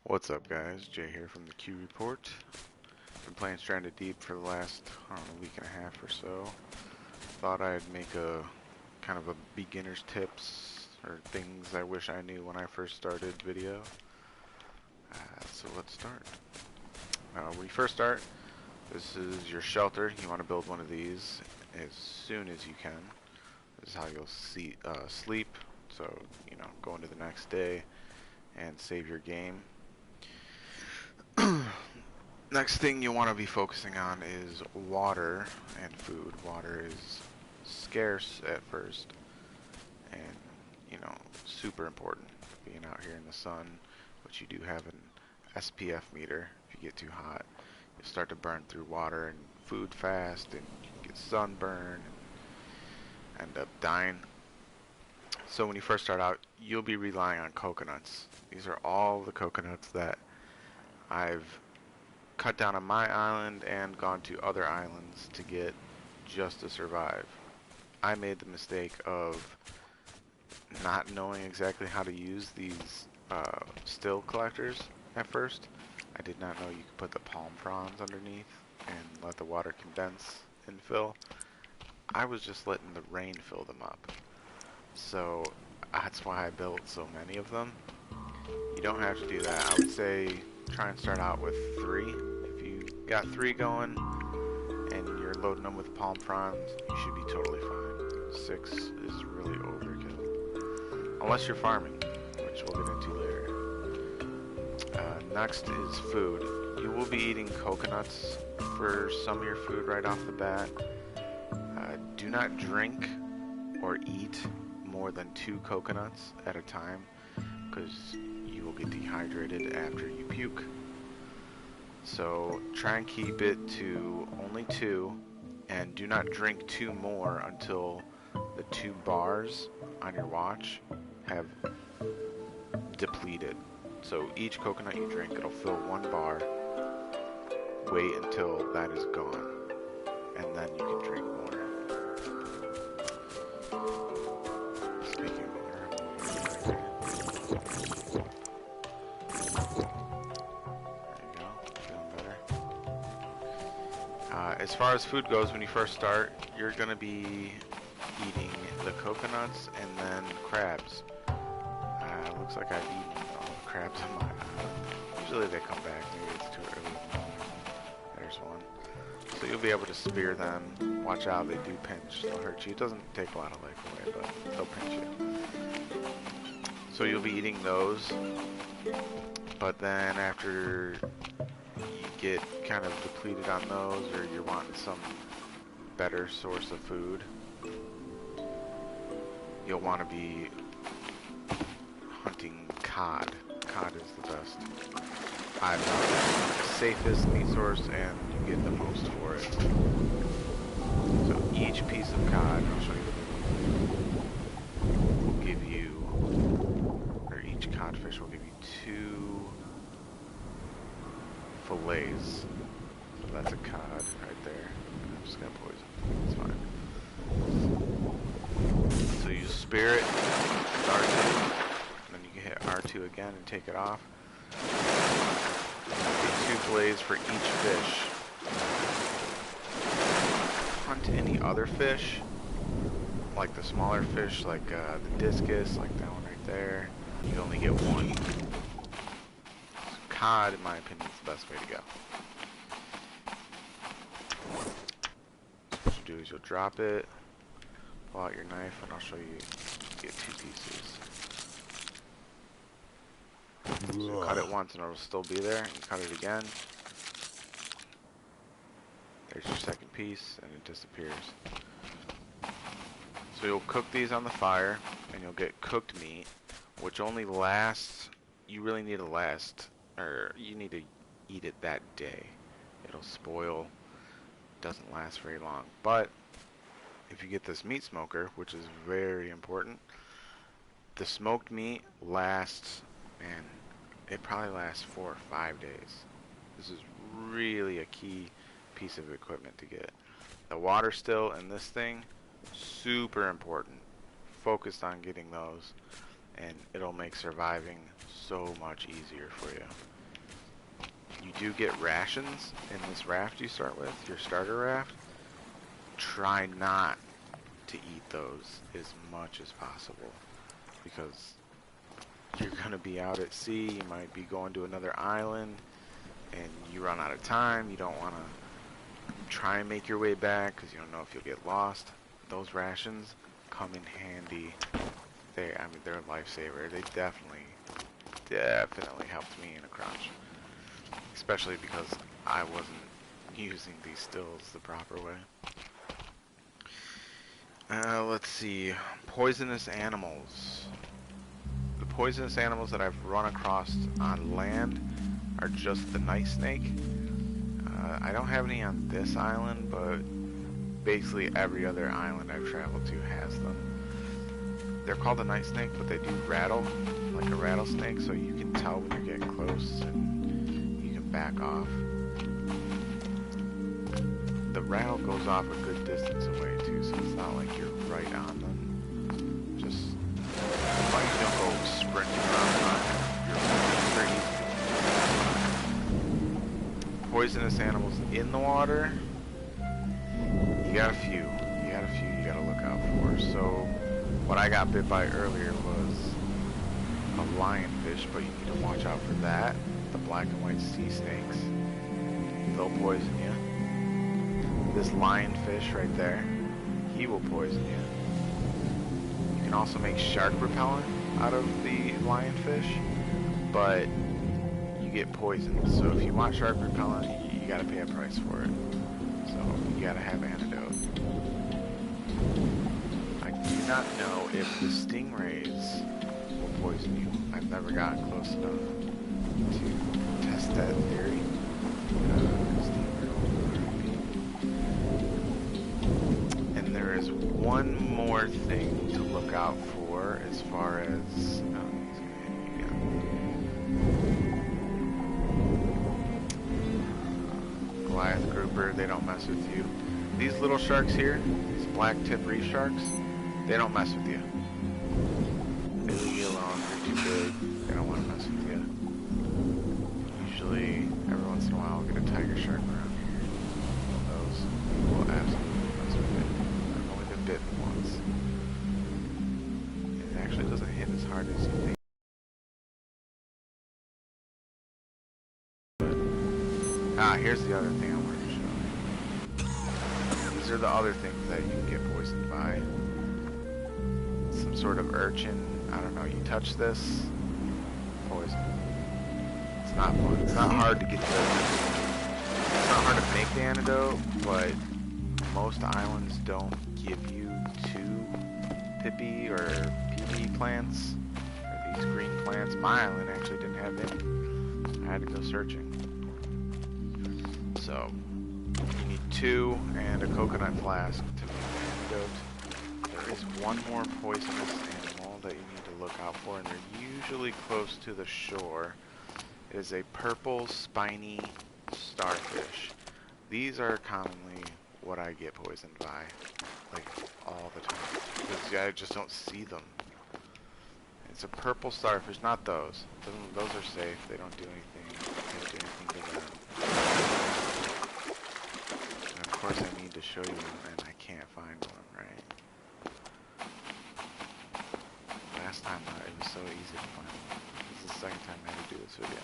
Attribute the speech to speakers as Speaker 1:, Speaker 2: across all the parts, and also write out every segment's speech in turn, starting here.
Speaker 1: What's up, guys? Jay here from the Q Report. Been playing Stranded Deep for the last, I don't know, week and a half or so. Thought I'd make a kind of a beginner's tips or things I wish I knew when I first started video. So let's start. When you first start, this is your shelter. You want to build one of these as soon as you can. This is how you'll sleep. So, go into the next day and save your game. Next thing you want to be focusing on is water and food. Water is scarce at first and, super important. Being out here in the sun, which you do have an SPF meter. If you get too hot, you'll start to burn through water and food fast, and you can get sunburn and end up dying. So when you first start out, you'll be relying on coconuts. These are all the coconuts that I've cut down on my island and gone to other islands to get just to survive. I made the mistake of not knowing exactly how to use these still collectors at first. I did not know you could put the palm fronds underneath and let the water condense and fill. I was just letting the rain fill them up. So that's why I built so many of them. You don't have to do that. I would say try and start out with 3. If you got 3 going and you're loading them with palm fronds, you should be totally fine. 6 is really overkill. Unless you're farming, which we'll get into later. Next is food. You will be eating coconuts for some of your food right off the bat. Do not drink or eat more than 2 coconuts at a time, because you will get dehydrated after you puke. So try and keep it to only 2, and do not drink 2 more until the 2 bars on your watch have depleted. So each coconut you drink, it'll fill 1 bar. Wait until that is gone, and then you can drink more. Speaking of water, as far as food goes, when you first start, you're going to be eating the coconuts and then crabs. Looks like I've eaten all the crabs on my island. Usually they come back, maybe it's too early. There's one. So you'll be able to spear them. Watch out, they do pinch. They'll hurt you. It doesn't take a lot of life away, but they'll pinch you. So you'll be eating those. But then after you get kind of depleted on those, or you're wanting some better source of food, you'll want to be hunting cod. Cod is the best. I've found the safest meat source, and you get the most for it. So each piece of cod, I'll show you, will give you, or each codfish will give you 2 fillets. So that's a cod right there. I'm just gonna poison. It's fine. So you spear it, R2, and then you can hit R2 again and take it off. Get 2 fillets for each fish. Hunt any other fish, like the smaller fish, like the discus, like that one right there. You only get 1. Cod, in my opinion, is the best way to go. What you do is you'll drop it, pull out your knife, and I'll show you get 2 pieces. So you cut it once and it'll still be there. You cut it again. There's your second piece, and it disappears. So you'll cook these on the fire, and you'll get cooked meat, which only lasts, you really need to last, or you need to eat it that day. It'll spoil, doesn't last very long. But if you get this meat smoker, which is very important, the smoked meat lasts, and it probably lasts 4 or 5 days. This is really a key piece of equipment to get. The water still in this thing, super important. Focused on getting those. and it'll make surviving so much easier for you. You do get rations in this raft you start with, your starter raft. Try not to eat those as much as possible, because you're gonna be out at sea, you might be going to another island, and you run out of time. You don't want to try and make your way back because you don't know if you'll get lost. Those rations come in handy. I mean, they're a lifesaver. They definitely helped me in a crunch, especially because I wasn't using these stills the proper way. Let's see, poisonous animals. The poisonous animals that I've run across on land are just the night snake. I don't have any on this island, but basically every other island I've traveled to has them. They're called a night snake, but they do rattle like a rattlesnake, so you can tell when you're getting close and you can back off. The rattle goes off a good distance away too, so it's not like you're right on them. Just as long as you don't go sprinting around, you're pretty easy. Poisonous animals in the water, you got a few you gotta look out for. So what I got bit by earlier was a lionfish, but you need to watch out for that. The black and white sea snakes, they'll poison you. This lionfish right there, he will poison you. You can also make shark repellent out of the lionfish, but you get poisoned. So if you want shark repellent, you gotta pay a price for it. So you gotta have antidote. I do not know if the stingrays will poison you. I've never gotten close enough to test that theory. And there is one more thing to look out for as far as Goliath grouper, they don't mess with you. These little sharks here, these black tip reef sharks, they don't mess with you. They leave you alone, they're too big, they don't want to mess with you. Usually, every once in a while, I'll get a tiger shark around here. Those will absolutely mess with it. I've only been bitten once. It actually doesn't hit as hard as you think. Here's the other thing I wanted to show you. These are the other things that you can get poisoned by. Some sort of urchin, I don't know, you touch this, poison. It's not fun. It's not hard to get it's not hard to make the antidote, but most islands don't give you 2 pippy or PP plants, or these green plants. My island actually didn't have any. I had to go searching. So, you need 2 and a coconut flask to make the antidote. There is one more poisonous animal that you need to look out for, and they're usually close to the shore. It is a purple spiny starfish. These are commonly what I get poisoned by, like all the time, because I just don't see them. It's a purple starfish, not those. Those are safe. They don't do anything. They don't do anything to them. And of course, I need to show you, and I can't find one. Right? Last time it was so easy to find. This is the second time I had to do this video.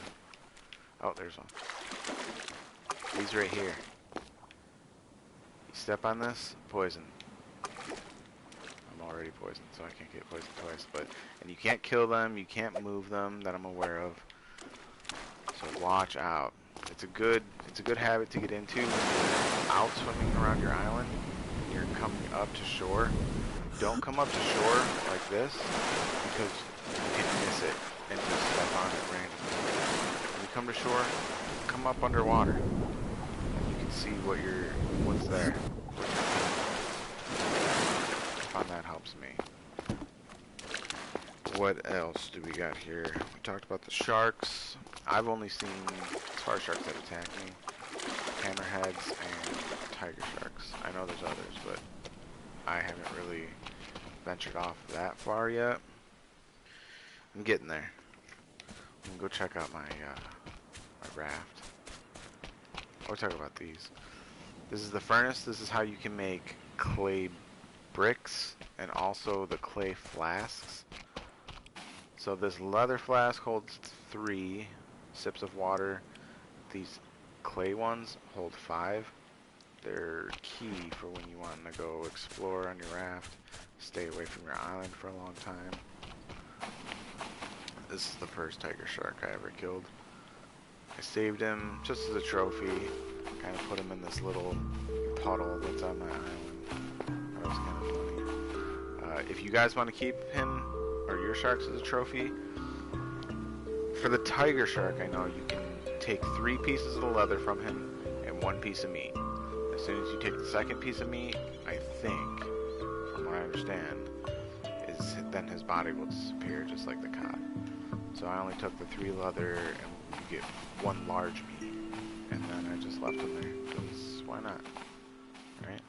Speaker 1: Oh, there's one. These right here. You step on this, poison. I'm already poisoned, so I can't get poisoned twice. And you can't kill them, you can't move them that I'm aware of. So watch out. It's a good habit to get into when you're out swimming around your island. You're coming up to shore. Don't come up to shore like this, because you can miss it and just step on it randomly. When you come to shore, come up underwater. You can see what's there. I found that helps me. What else do we got here? We talked about the sharks. I've only seen tar sharks that attack me, hammerheads, and tiger sharks. I know there's others, but I haven't really ventured off that far yet. I'm getting there. I'm gonna go check out my raft. We'll talk about these. This is the furnace. This is how you can make clay bricks and also the clay flasks. So this leather flask holds 3 sips of water. These clay ones hold 5. They're key for when you want to go explore on your raft, stay away from your island for a long time. This is the first tiger shark I ever killed. I saved him just as a trophy. Kind of put him in this little puddle that's on my island. That was kind of funny. If you guys want to keep him or your sharks as a trophy, for the tiger shark, I know you can take 3 pieces of the leather from him and 1 piece of meat. As soon as you take the second piece of meat, I think, from what I understand, is then his body will disappear just like the cod. So I only took the 3 leather and you get 1 large meat. And then I just left him there, because why not, right?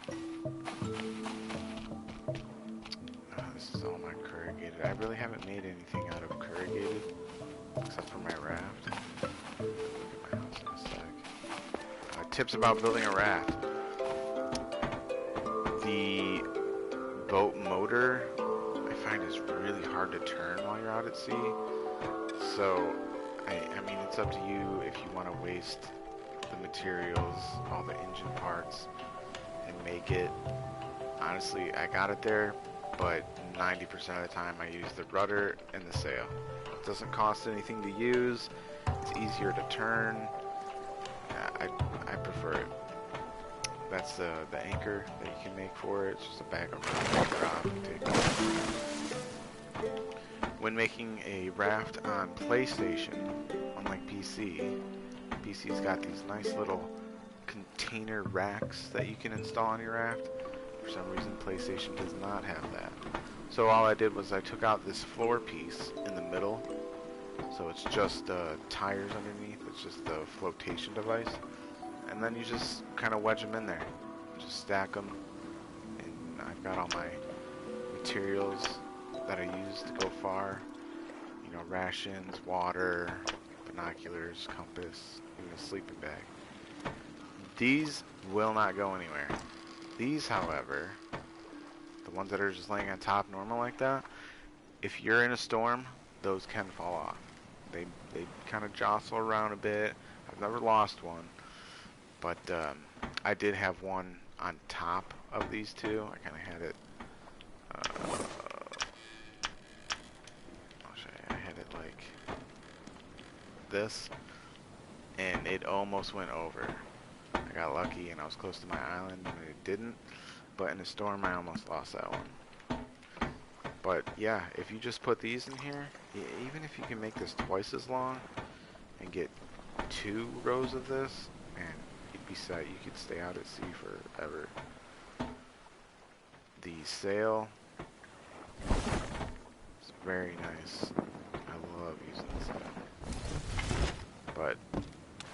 Speaker 1: This is all my corrugated. I really haven't made anything out of corrugated, except for my raft. Look at my house in a sec. Tips about building a raft. The boat motor, I find, is really hard to turn while you're out at sea. So, I mean, it's up to you if you want to waste the materials, all the engine parts, and make it. Honestly, I got it there, but 90% of the time I use the rudder and the sail. It doesn't cost anything to use. It's easier to turn. I prefer it. That's the anchor that you can make for it. It's just a bag of rock you take off. When making a raft on PlayStation, unlike PC's got these nice little container racks that you can install on your raft. For some reason, PlayStation does not have that. So all I did was I took out this floor piece in the middle. So it's just tires underneath. It's just the flotation device. And then you just kind of wedge them in there. Just stack them. And I've got all my materials that I use to go far. You know, rations, water, binoculars, compass, even a sleeping bag. These will not go anywhere. These, however, the ones that are just laying on top normal like that, if you're in a storm, those can fall off. They kind of jostle around a bit. I've never lost one, but I did have one on top of these two. I kind of had it. I'll show you. I had it like this, and it almost went over. I got lucky, and I was close to my island, and it didn't. But in a storm, I almost lost that one. But yeah, if you just put these in here, even if you can make this twice as long and get 2 rows of this, man, you'd be set. You could stay out at sea forever. The sail is very nice. I love using the sail. But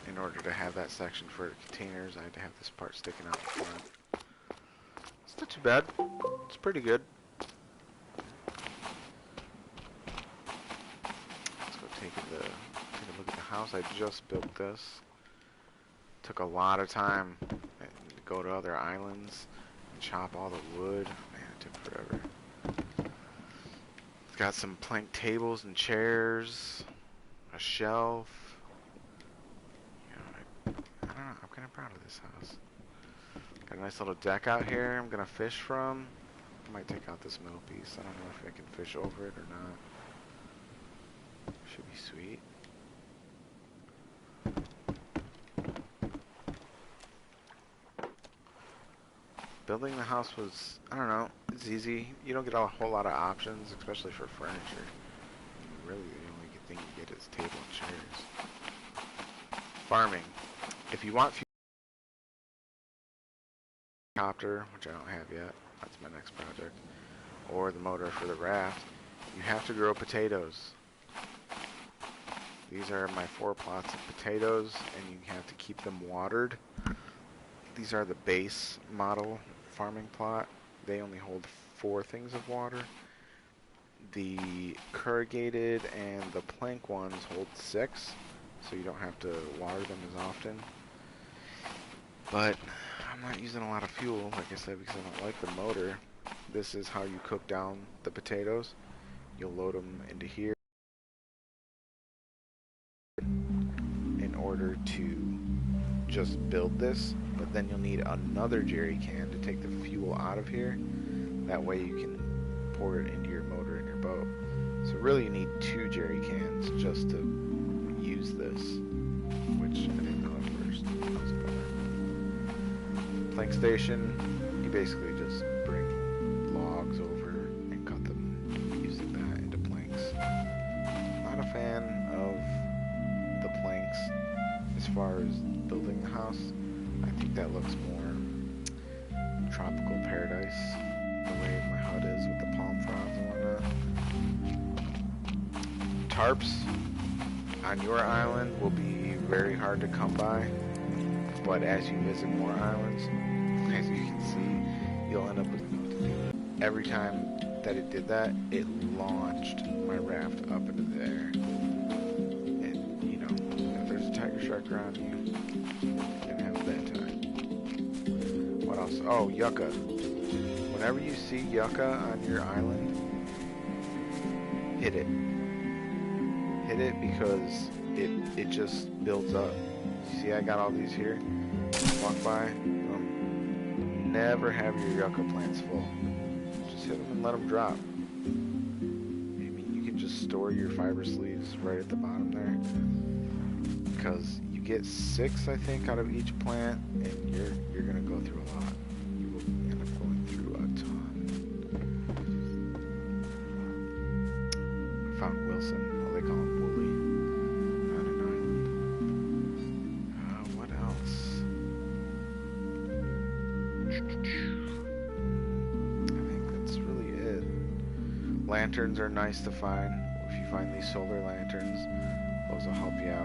Speaker 1: in order to have that section for containers, I had to have this part sticking out in front. It's not too bad. It's pretty good. Let's go take a look at the house. I just built this. Took a lot of time to go to other islands and chop all the wood. Man, it took forever. It's got some plank tables and chairs, a shelf. You know, I don't know. I'm kind of proud of this house. Got a nice little deck out here I'm gonna fish from. I might take out this middle piece. I don't know if I can fish over it or not. Should be sweet. Building the house was, I don't know, it's easy. You don't get a whole lot of options, especially for furniture. Really, the only good thing you get is table and chairs. Farming. If you want copter, which I don't have yet, that's my next project, or the motor for the raft, you have to grow potatoes. These are my 4 plots of potatoes, and you have to keep them watered. These are the base model farming plot. They only hold 4 things of water. The corrugated and the plank ones hold 6, so you don't have to water them as often. But I'm not using a lot of fuel, like I said, because I don't like the motor. This is how you cook down the potatoes. You'll load them into here in order to just build this, but then you'll need another jerry can to take the fuel out of here. That way you can pour it into your motor in your boat. So really you need 2 jerry cans just to use this, which I didn't know at first. That was better. Plank station, you basically just bring logs over and cut them using that into planks. Not a fan of the planks as far as building the house. I think that looks more tropical paradise, the way my hut is with the palm fronds and whatnot. Tarps on your island will be very hard to come by, but as you visit more islands, as you can see, you'll end up with what to do. Every time that it did that, it launched my raft up into the air. And, you know, if there's a tiger shark around you, you're gonna have a bad time. What else? Oh, yucca. Whenever you see yucca on your island, hit it. Hit it because it just builds up. See, I got all these here. Walk by. Never have your yucca plants full. Just hit them and let them drop. I mean, you can just store your fiber sleeves right at the bottom there, because you get 6, I think, out of each plant, and you're gonna go through a lot. You will end up going through a ton. I found Wilson. Well, they call him Wooly. On an island. What else? I think that's really it. Lanterns are nice to find. If you find these solar lanterns, those will help you out.